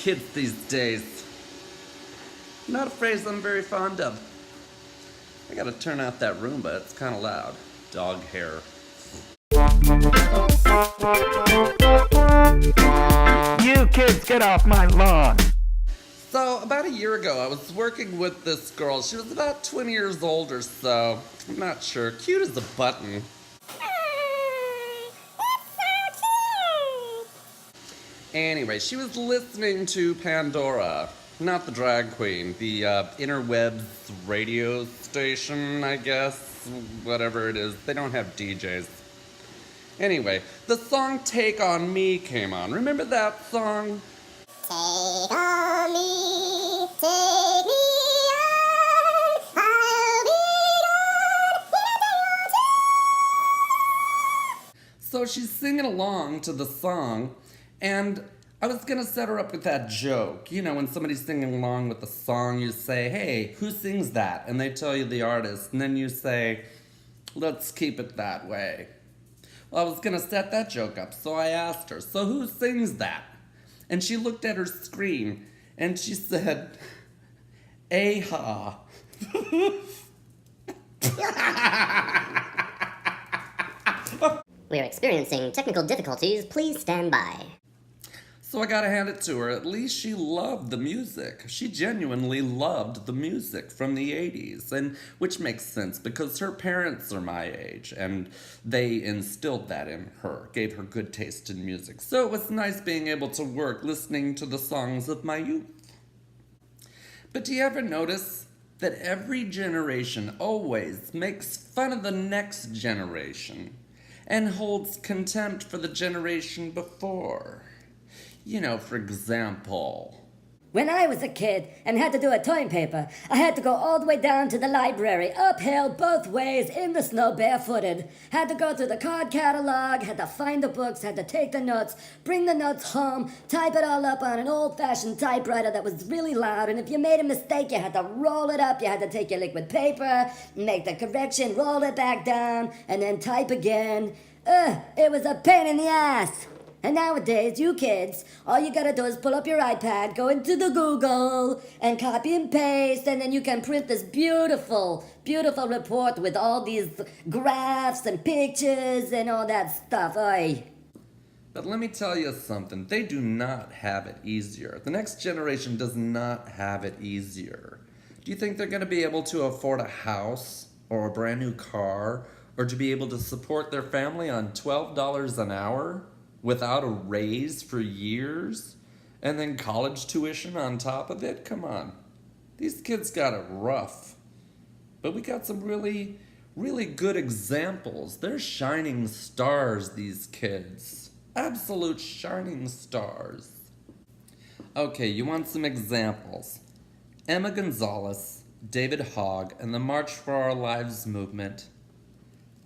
Kids these days. Not a phrase I'm very fond of. I gotta turn out that Roomba, it's kinda loud. Dog hair. You kids, get off my lawn! So, about a year ago, I was working with this girl. She was about 20 years old or so. I'm not sure. Cute as a button. Anyway, she was listening to Pandora. Not the drag queen. The interwebs radio station, I guess. Whatever it is. They don't have DJs. Anyway, the song Take On Me came on. Remember that song? Take on me, take me on, I'll be gone. So she's singing along to the song, and I was gonna set her up with that joke. You know, when somebody's singing along with the song, you say, hey, who sings that? And they tell you the artist, and then you say, let's keep it that way. Well, I was gonna set that joke up, so I asked her, so who sings that? And she looked at her screen, and she said, Aha. We're experiencing technical difficulties. Please stand by. So I gotta hand it to her. At least she loved the music. She genuinely loved the music from the 80s, and which makes sense because her parents are my age, and they instilled that in her, gave her good taste in music. So it was nice being able to work listening to the songs of my youth. But do you ever notice that every generation always makes fun of the next generation and holds contempt for the generation before? You know, for example... When I was a kid and had to do a toilet paper, I had to go all the way down to the library, uphill both ways, in the snow, barefooted. Had to go through the card catalog, had to find the books, had to take the notes, bring the notes home, type it all up on an old-fashioned typewriter that was really loud, and if you made a mistake, you had to roll it up, you had to take your liquid paper, make the correction, roll it back down, and then type again. It was a pain in the ass. And nowadays, you kids, all you gotta do is pull up your iPad, go into the Google, and copy and paste, and then you can print this beautiful, beautiful report with all these graphs and pictures and all that stuff. Oy. But let me tell you something, they do not have it easier. The next generation does not have it easier. Do you think they're gonna be able to afford a house, or a brand new car, or to be able to support their family on $12 an hour? Without a raise for years? And then college tuition on top of it? Come on. These kids got it rough. But we got some really, really good examples. They're shining stars, these kids. Absolute shining stars. Okay, you want some examples. Emma Gonzalez, David Hogg, and the March for Our Lives movement.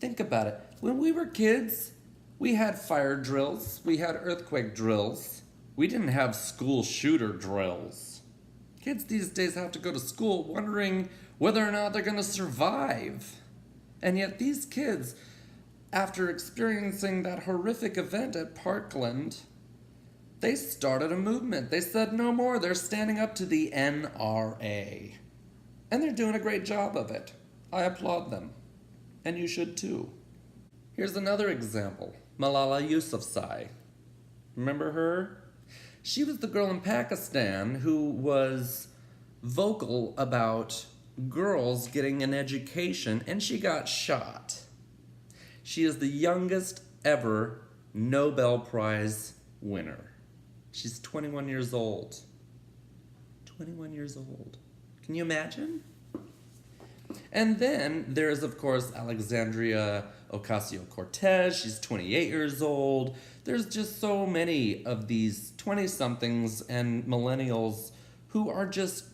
Think about it. When we were kids, we had fire drills, we had earthquake drills. We didn't have school shooter drills. Kids these days have to go to school wondering whether or not they're gonna survive. And yet these kids, after experiencing that horrific event at Parkland, they started a movement. They said no more. They're standing up to the NRA. And they're doing a great job of it. I applaud them. And you should too. Here's another example. Malala Yousufzai. Remember her? She was the girl in Pakistan who was vocal about girls getting an education, and she got shot. She is the youngest ever Nobel Prize winner. She's 21 years old. 21 years old. Can you imagine? And then there's, of course, Alexandria Ocasio-Cortez. She's 28 years old. There's just so many of these 20-somethings and millennials who are just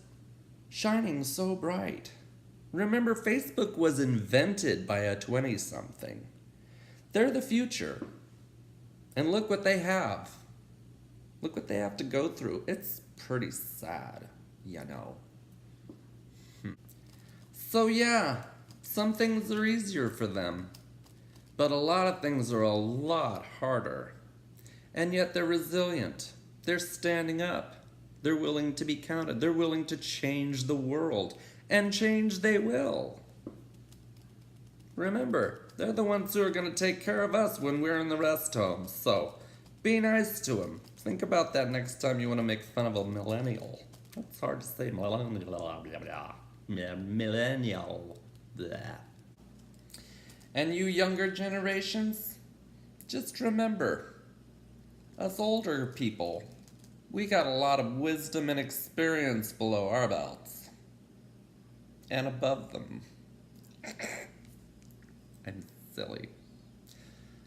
shining so bright. Remember, Facebook was invented by a 20-something. They're the future. And look what they have. Look what they have to go through. It's pretty sad, you know. So yeah, some things are easier for them, but a lot of things are a lot harder. And yet they're resilient. They're standing up. They're willing to be counted. They're willing to change the world. And change they will. Remember, they're the ones who are going to take care of us when we're in the rest home. So, be nice to them. Think about that next time you want to make fun of a millennial. That's hard to say. Millennial. Blah. And you younger generations, just remember, us older people, we got a lot of wisdom and experience below our belts. And above them. I'm silly.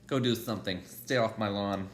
Go do something. Stay off my lawn.